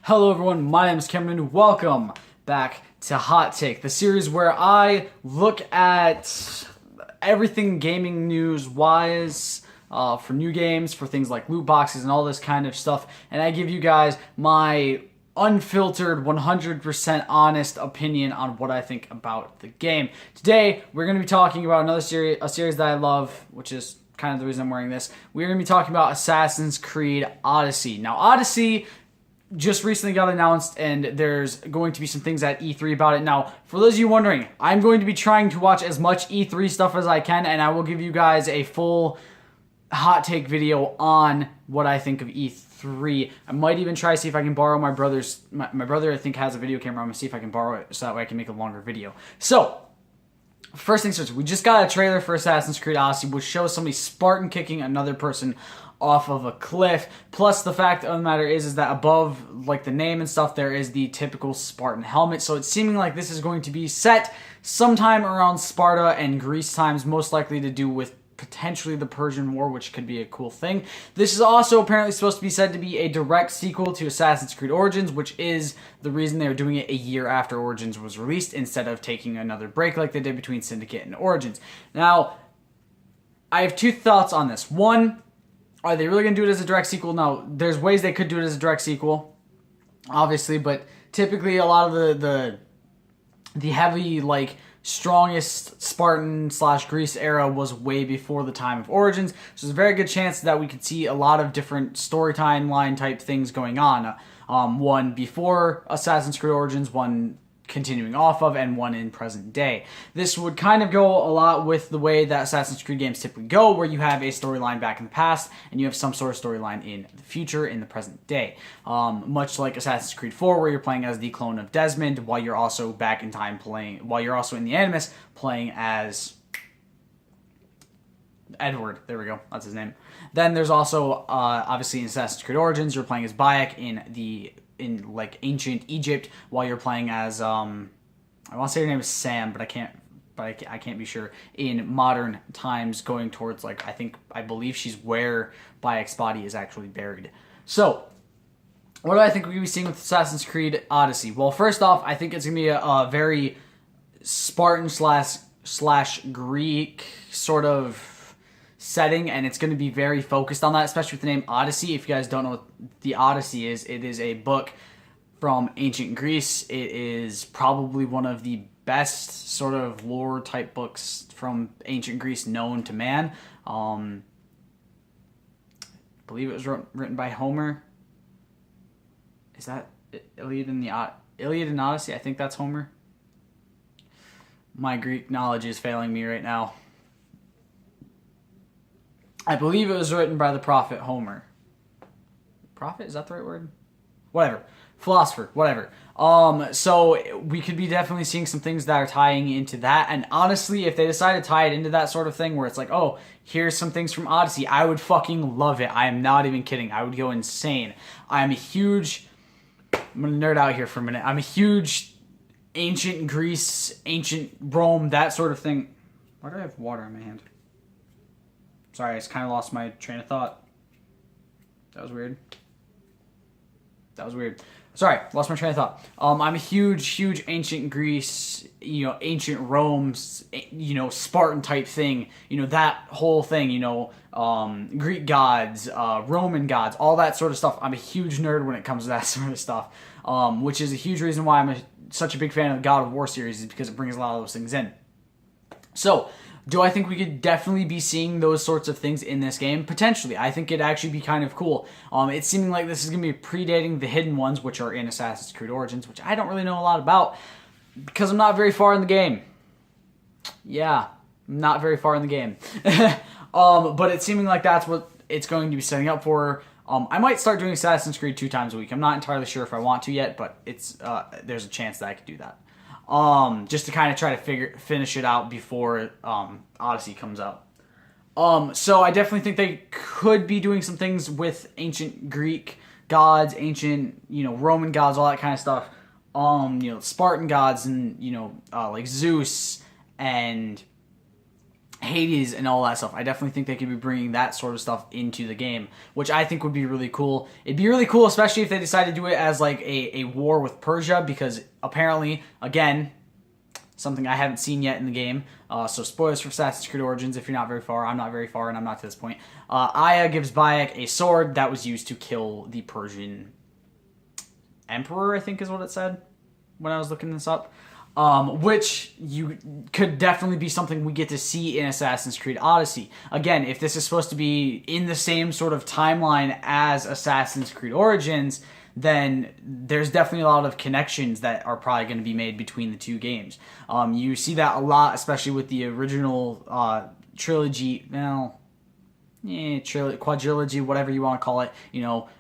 Hello everyone, my name is Cameron. Welcome back to Hot Take, the series where I look at everything gaming news wise, for new games, for things like loot boxes and all this kind of stuff, and I give you guys my unfiltered, 100% honest opinion on what I think about the game. Today, we're going to be talking about another series, a series that I love, which is kind of the reason I'm wearing this. We're going to be talking about Assassin's Creed Odyssey. Now, Odyssey just recently got announced, and there's going to be some things at E3 about it. Now, for those of you wondering, I'm going to be trying to watch as much E3 stuff as I can, and I will give you guys a full hot take video on what I think of E3. I might even try to see if I can borrow my brother's... My brother, I think, has a video camera. I'm going to see if I can borrow it so that way I can make a longer video. So, first things first, we just got a trailer for Assassin's Creed Odyssey, which shows somebody Spartan kicking another person off of a cliff. Plus, the fact of the matter is that above, like, the name and stuff, there is the typical Spartan helmet. So it's seeming like this is going to be set sometime around Sparta and Greece times, most likely to do with potentially the Persian War, which could be a cool thing. This is also apparently supposed to be said to be a direct sequel to Assassin's Creed Origins, which is the reason they're doing it a year after Origins was released instead of taking another break like they did between Syndicate and Origins. Now, I have two thoughts on this. One, are they really going to do it as a direct sequel? No, there's ways they could do it as a direct sequel, obviously, but typically a lot of the heavy, like, strongest Spartan / Greece era was way before the time of Origins, so there's a very good chance that we could see a lot of different story timeline type things going on. One before Assassin's Creed Origins, one continuing off of, and one in present day. This would kind of go a lot with the way that Assassin's Creed games typically go, where you have a storyline back in the past, and you have some sort of storyline in the future, in the present day. Much like Assassin's Creed 4, where you're playing as the clone of Desmond, while you're also back in time while you're also in the Animus, playing as Edward. There we go. That's his name. Then there's also, obviously in Assassin's Creed Origins, you're playing as Bayek in like ancient Egypt, while you're playing as I want to say her name is Sam, but I can't be sure, in modern times, going towards, like, I believe she's where Bayek's body is actually buried. So, what do I think we're going to be seeing with Assassin's Creed Odyssey? Well, first off, I think it's going to be a very Spartan slash Greek sort of setting, and it's going to be very focused on that, especially with the name Odyssey. If you guys don't know what the Odyssey is, it is a book from ancient Greece. It is probably one of the best sort of lore type books from ancient Greece known to man. I believe it was written by Homer. Is that Iliad and Odyssey? I think that's Homer. My Greek knowledge is failing me right now. I believe it was written by the prophet Homer. Prophet? Is that the right word? Whatever. Philosopher. Whatever. So we could be definitely seeing some things that are tying into that. And honestly, if they decide to tie it into that sort of thing where it's like, oh, here's some things from Odyssey, I would fucking love it. I am not even kidding. I would go insane. I'm going to nerd out here for a minute. I'm a huge ancient Greece, ancient Rome, that sort of thing. Why do I have water in my hand? Sorry, I just kind of lost my train of thought. That was weird. Sorry, lost my train of thought. I'm a huge ancient Greece, ancient Rome, Spartan type thing. That whole thing, Greek gods, Roman gods, all that sort of stuff. I'm a huge nerd when it comes to that sort of stuff, which is a huge reason why I'm such a big fan of the God of War series, is because it brings a lot of those things in. So, do I think we could definitely be seeing those sorts of things in this game? Potentially. I think it'd actually be kind of cool. It's seeming like this is going to be predating the hidden ones, which are in Assassin's Creed Origins, which I don't really know a lot about because I'm not very far in the game. Yeah, I'm not very far in the game. But it's seeming like that's what it's going to be setting up for. I might start doing Assassin's Creed 2 times a week. I'm not entirely sure if I want to yet, but there's a chance that I could do that. Just to kind of try to finish it out before Odyssey comes out. So I definitely think they could be doing some things with ancient Greek gods, ancient, Roman gods, all that kind of stuff. Spartan gods and, like Zeus and Hades and all that stuff. I definitely think they could be bringing that sort of stuff into the game, which I think would be really cool. It'd be really cool, especially if they decide to do it as like a war with Persia, because apparently, again, something I haven't seen yet in the game. So spoilers for Assassin's Creed Origins if you're not very far. I'm not very far, and I'm not to this point. Aya gives Bayek a sword that was used to kill the Persian emperor, I think is what it said when I was looking this up. Which you could definitely be something we get to see in Assassin's Creed Odyssey. Again, if this is supposed to be in the same sort of timeline as Assassin's Creed Origins, then there's definitely a lot of connections that are probably going to be made between the two games. You see that a lot, especially with the original trilogy. Well, quadrilogy, whatever you want to call it,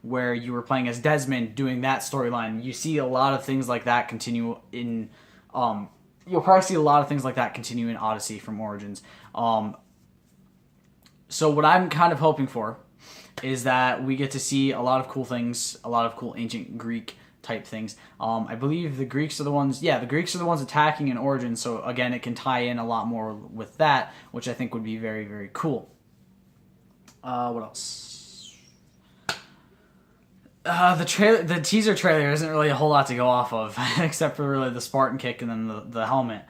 where you were playing as Desmond, doing that storyline. You see a lot of things like that continue in. You'll probably see a lot of things like that continue in Odyssey from Origins. So what I'm kind of hoping for is that we get to see a lot of cool things, a lot of cool ancient Greek type things. I believe the Greeks are the ones attacking in Origins, so again, it can tie in a lot more with that, which I think would be very, very cool. What else? The teaser trailer isn't really a whole lot to go off of, except for really the Spartan kick and then the helmet.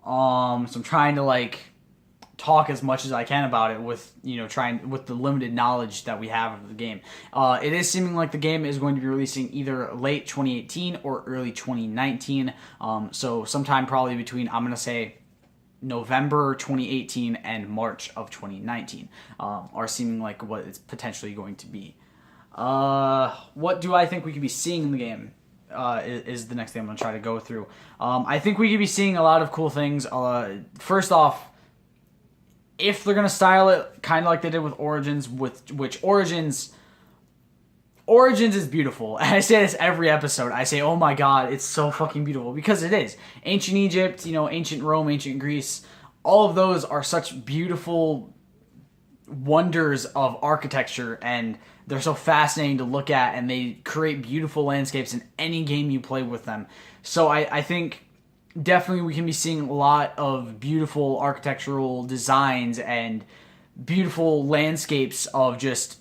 So I'm trying to talk as much as I can about it with with the limited knowledge that we have of the game. It is seeming like the game is going to be releasing either late 2018 or early 2019. So sometime probably between, I'm gonna say, November 2018 and March of 2019 are seeming like what it's potentially going to be. What do I think we could be seeing in the game is the next thing I'm going to try to go through. I think we could be seeing a lot of cool things. First off, if they're going to style it kind of like they did with Origins, which Origins is beautiful. And I say this every episode. I say, oh my god, it's so fucking beautiful. Because it is. Ancient Egypt, ancient Rome, ancient Greece, all of those are such beautiful wonders of architecture, and they're so fascinating to look at, and they create beautiful landscapes in any game you play with them. So I think definitely we can be seeing a lot of beautiful architectural designs and beautiful landscapes of just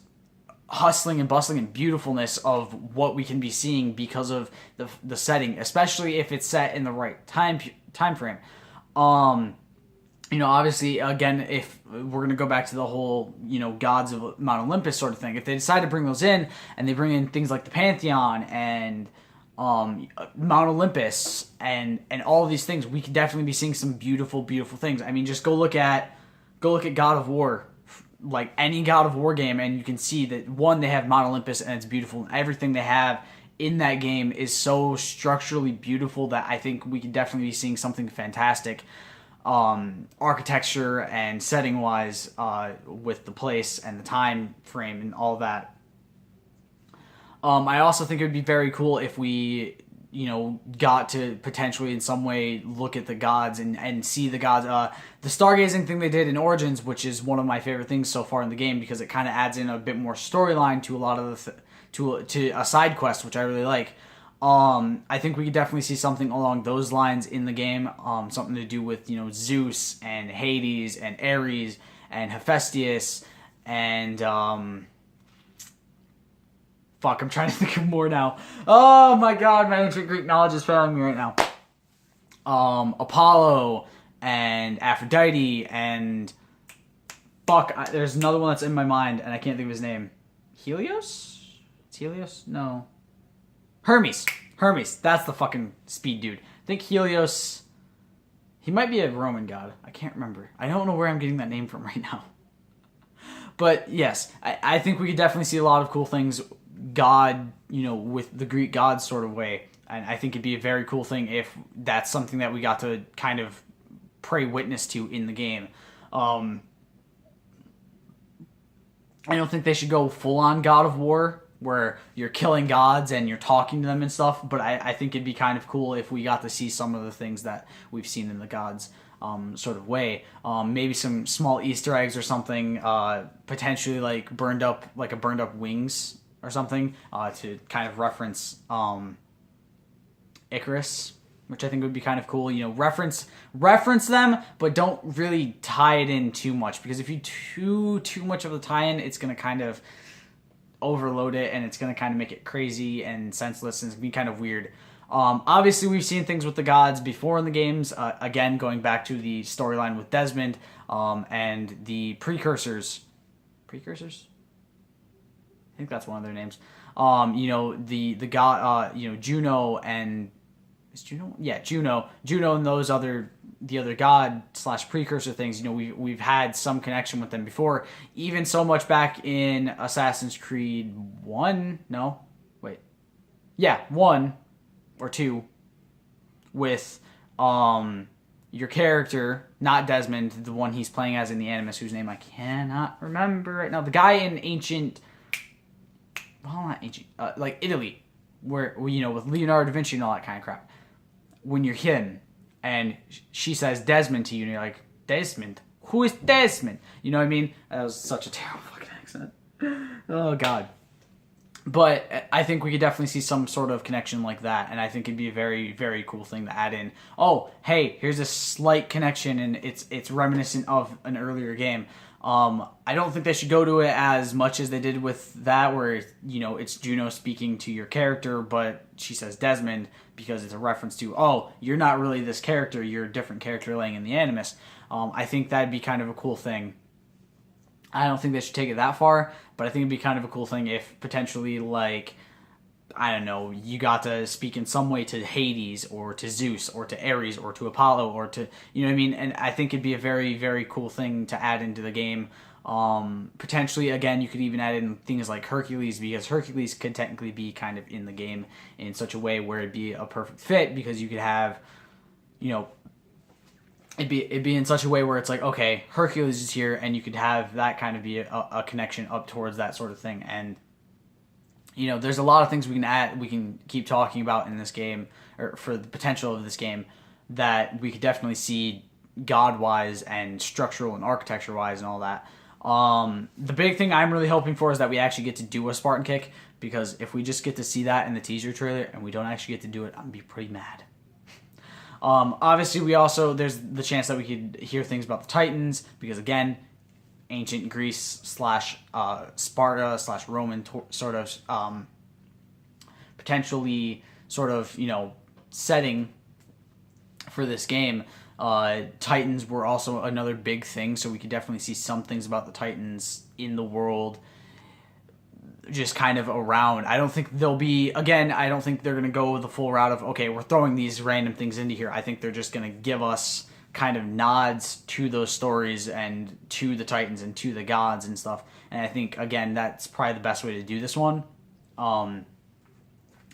hustling and bustling and beautifulness of what we can be seeing because of the setting, especially if it's set in the right time frame. Obviously, again, if we're going to go back to the whole, gods of Mount Olympus sort of thing, if they decide to bring those in and they bring in things like the Pantheon and Mount Olympus and all of these things, we could definitely be seeing some beautiful, beautiful things. I mean, just go look at God of War, like any God of War game, and you can see that, one, they have Mount Olympus and it's beautiful, and everything they have in that game is so structurally beautiful that I think we could definitely be seeing something fantastic. Architecture and setting wise with the place and the time frame and all that. I also think it would be very cool if we got to potentially in some way look at the gods and see the gods. The stargazing thing they did in Origins, which is one of my favorite things so far in the game, because it kind of adds in a bit more storyline to a lot of to a side quest, which I really like. I think we could definitely see something along those lines in the game. Something to do with, Zeus and Hades and Ares and Hephaestus and, I'm trying to think of more now. Oh my god, my ancient Greek knowledge is failing me right now. Apollo and Aphrodite and there's another one that's in my mind and I can't think of his name. Helios? It's Helios? No. Hermes, that's the fucking speed dude. I think Helios, he might be a Roman god. I can't remember. I don't know where I'm getting that name from right now. But yes, I think we could definitely see a lot of cool things, with the Greek gods sort of way. And I think it'd be a very cool thing if that's something that we got to kind of pray witness to in the game. I don't think they should go full on God of War, where you're killing gods and you're talking to them and stuff, but I think it'd be kind of cool if we got to see some of the things that we've seen in the gods sort of way. Maybe some small Easter eggs or something, potentially like a burned up wings or something, to kind of reference Icarus, which I think would be kind of cool. You know, reference them, but don't really tie it in too much, because if you too much of the tie-in, it's going to kind of overload it, and it's going to kind of make it crazy and senseless, and it's going to be kind of weird. Obviously, we've seen things with the gods before in the games. Again, going back to the storyline with Desmond and the precursors. Precursors? I think that's one of their names. You know, the god, you know, Juno and... Is Juno? Yeah, Juno and the other god / precursor things. You know, we've had some connection with them before. Even so much back in Assassin's Creed 1. No, wait. Yeah, 1 or 2. With your character, not Desmond, the one he's playing as in the Animus, whose name I cannot remember right now. The guy in ancient... Well, not ancient. Like Italy. Where, you know, with Leonardo da Vinci and all that kind of crap. When you're hidden and she says Desmond to you, and you're like, Desmond? Who is Desmond? You know what I mean? That was such a terrible fucking accent. Oh, God. But I think we could definitely see some sort of connection like that, and I think it'd be a very, very cool thing to add in. Oh, hey, here's a slight connection, and it's reminiscent of an earlier game. I don't think they should go to it as much as they did with that, where, you know, it's Juno speaking to your character, but she says Desmond, because it's a reference to, oh, you're not really this character, you're a different character laying in the Animus. I think that'd be kind of a cool thing. I don't think they should take it that far, but I think it'd be kind of a cool thing if potentially, like, I don't know, you got to speak in some way to Hades, or to Zeus, or to Ares, or to Apollo, or to, you know what I mean? And I think it'd be a very, very cool thing to add into the game. Potentially, again, you could even add in things like Hercules, because Hercules could technically be kind of in the game in such a way where it'd be a perfect fit, because you could have, you know, it'd be in such a way where it's like, okay, Hercules is here, and you could have that kind of be a connection up towards that sort of thing. And, you know, there's a lot of things we can keep talking about in this game, or for the potential of this game, that we could definitely see god-wise and structural and architecture-wise and all that. The big thing I'm really hoping for is that we actually get to do a Spartan kick, because if we just get to see that in the teaser trailer and we don't actually get to do it, I'm going to be pretty mad. Obviously, there's the chance that we could hear things about the Titans, because again, ancient Greece / Sparta / Roman sort of potentially sort of, you know, setting for this game. Titans were also another big thing, so we could definitely see some things about the Titans in the world, just kind of around. I don't think I don't think they're going to go the full route of, okay, we're throwing these random things into here. I think they're just going to give us kind of nods to those stories and to the Titans and to the gods and stuff. And I think, again, that's probably the best way to do this one.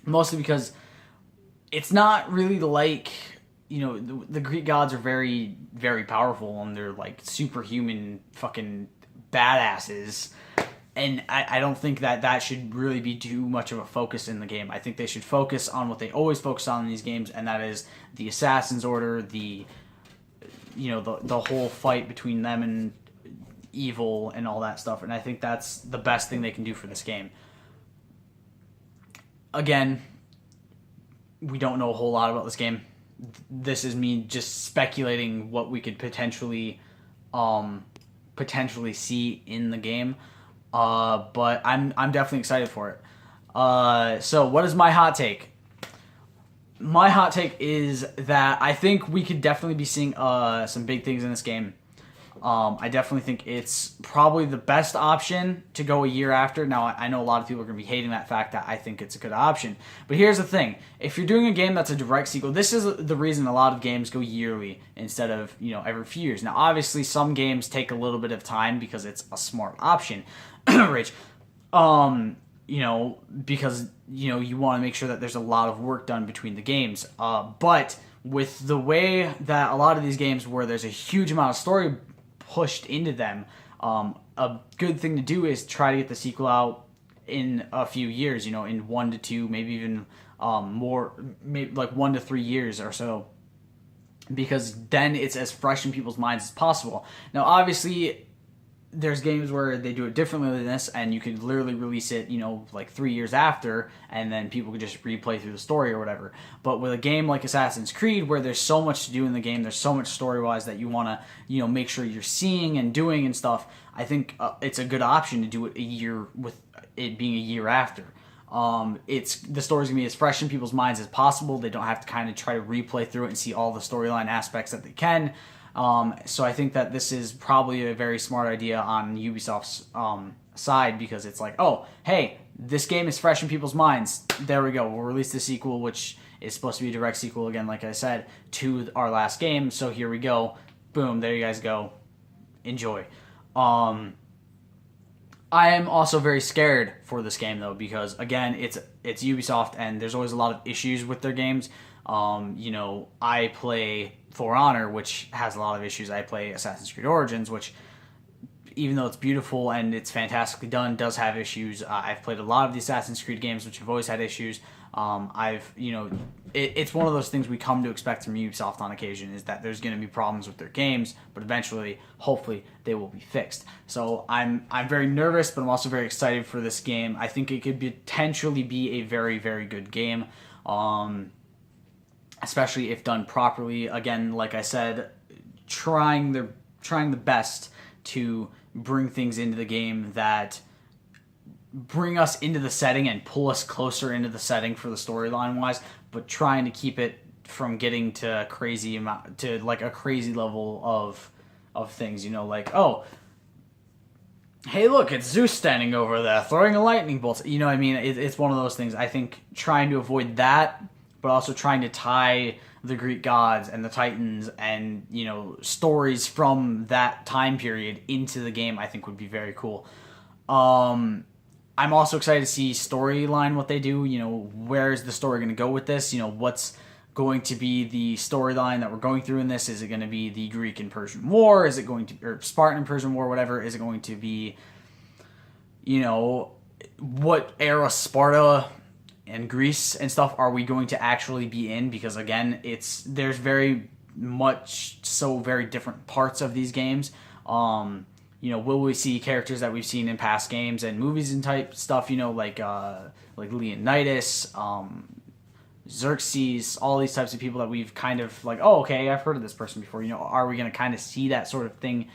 Mostly because it's not really like, you know, the Greek gods are very, very powerful, and they're like superhuman fucking badasses. And I don't think that should really be too much of a focus in the game. I think they should focus on what they always focus on in these games, and that is the Assassin's Order, the whole fight between them and evil and all that stuff. And I think that's the best thing they can do for this game. Again, we don't know a whole lot about this game. This is me just speculating what we could potentially see in the game. But I'm definitely excited for it. So what is my hot take? My hot take is that I think we could definitely be seeing some big things in this game. I definitely think it's probably the best option to go a year after. Now, I know a lot of people are going to be hating that fact that I think it's a good option. But here's the thing. If you're doing a game that's a direct sequel, this is the reason a lot of games go yearly instead of, you know, every few years. Now, obviously, some games take a little bit of time because it's a smart option, Rich. You know, because, you know, you want to make sure that there's a lot of work done between the games. But with the way that a lot of these games where there's a huge amount of story pushed into them, a good thing to do is try to get the sequel out in a few years, you know, in 1 to 2, maybe even more, maybe like 1 to 3 years or so, because then it's as fresh in people's minds as possible. Now, obviously, there's games where they do it differently than this, and you could literally release it, like 3 years after, and then people could just replay through the story or whatever. But with a game like Assassin's Creed, where there's so much to do in the game, there's so much story-wise that you want to, make sure you're seeing and doing and stuff, I think it's a good option to do it a year, with it being a year after. The story's gonna be as fresh in people's minds as possible. They don't have to kind of try to replay through it and see all the storyline aspects that they can. So I think that this is probably a very smart idea on Ubisoft's side, because it's like, oh, hey, this game is fresh in people's minds. There we go. We'll release the sequel, which is supposed to be a direct sequel, again, like I said, to our last game. So here we go. Boom, there you guys go. Enjoy. I am also very scared for this game, though, because, again, it's Ubisoft, and there's always a lot of issues with their games. I play For Honor, which has a lot of issues. I play Assassin's Creed Origins, which, even though it's beautiful and it's fantastically done, does have issues. I've played a lot of the Assassin's Creed games, which have always had issues. It's one of those things we come to expect from Ubisoft on occasion, is that there's going to be problems with their games, but eventually, hopefully, they will be fixed. So I'm very nervous, but I'm also very excited for this game. I think it could potentially be a very, very good game. Especially if done properly. Again, like I said, trying the best to bring things into the game that bring us into the setting and pull us closer into the setting for the storyline wise, but trying to keep it from getting to a crazy level of things. Like, oh, hey, look, it's Zeus standing over there throwing a lightning bolt. You know what I mean? It's one of those things. I think trying to avoid that, but also trying to tie the Greek gods and the Titans and, stories from that time period into the game, I think would be very cool. I'm also excited to see storyline, what they do. Where is the story going to go with this? What's going to be the storyline that we're going through in this? Is it going to be the Greek and Persian War? Is it going to, or Spartan and Persian War, whatever? Is it going to be, what era Sparta and Greece and stuff are we going to actually be in? Because again, there's very much so very different parts of these games. Will we see characters that we've seen in past games and movies and type stuff? Like Leonidas, Xerxes, all these types of people that we've kind of like, oh, okay, I've heard of this person before. Are we going to kind of see that sort of thing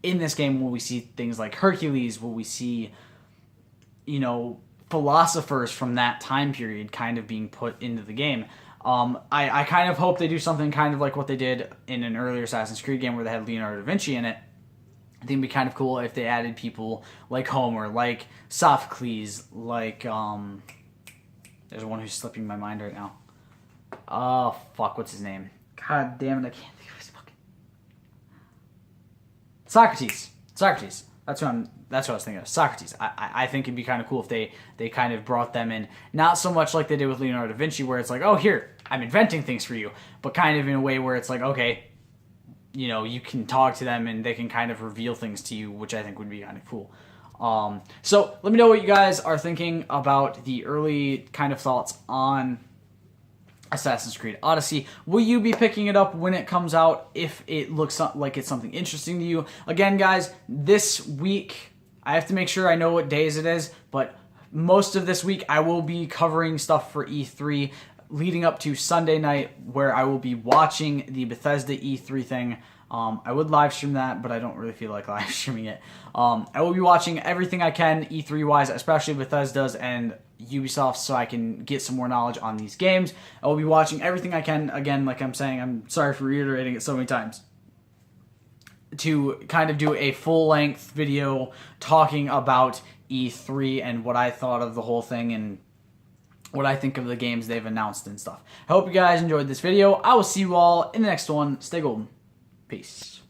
in this game? Will we see things like Hercules? Will we see, philosophers from that time period kind of being put into the game? I kind of hope they do something kind of like what they did in an earlier Assassin's Creed game where they had Leonardo da Vinci in it. I think it'd be kind of cool if they added people like Homer, like Sophocles, like, there's one who's slipping my mind right now. Oh, fuck, what's his name? God damn it, I can't think of his fucking... Socrates. That's what I was thinking of. Socrates. I think it'd be kind of cool if they kind of brought them in. Not so much like they did with Leonardo da Vinci, where it's like, oh, here, I'm inventing things for you. But kind of in a way where it's like, okay, you can talk to them and they can kind of reveal things to you, which I think would be kind of cool. So let me know what you guys are thinking about the early kind of thoughts on Assassin's Creed Odyssey. Will you be picking it up when it comes out if it looks like it's something interesting to you? Again, guys, this week, I have to make sure I know what days it is, but most of this week I will be covering stuff for E3 leading up to Sunday night, where I will be watching the Bethesda E3 thing. I would live stream that, but I don't really feel like live streaming it. I will be watching everything I can E3-wise, especially Bethesda's and Ubisoft, so I can get some more knowledge on these games. I will be watching everything I can, again, like I'm saying, I'm sorry for reiterating it so many times, to kind of do a full-length video talking about E3 and what I thought of the whole thing and what I think of the games they've announced and stuff. I hope you guys enjoyed this video. I will see you all in the next one. Stay golden. Peace.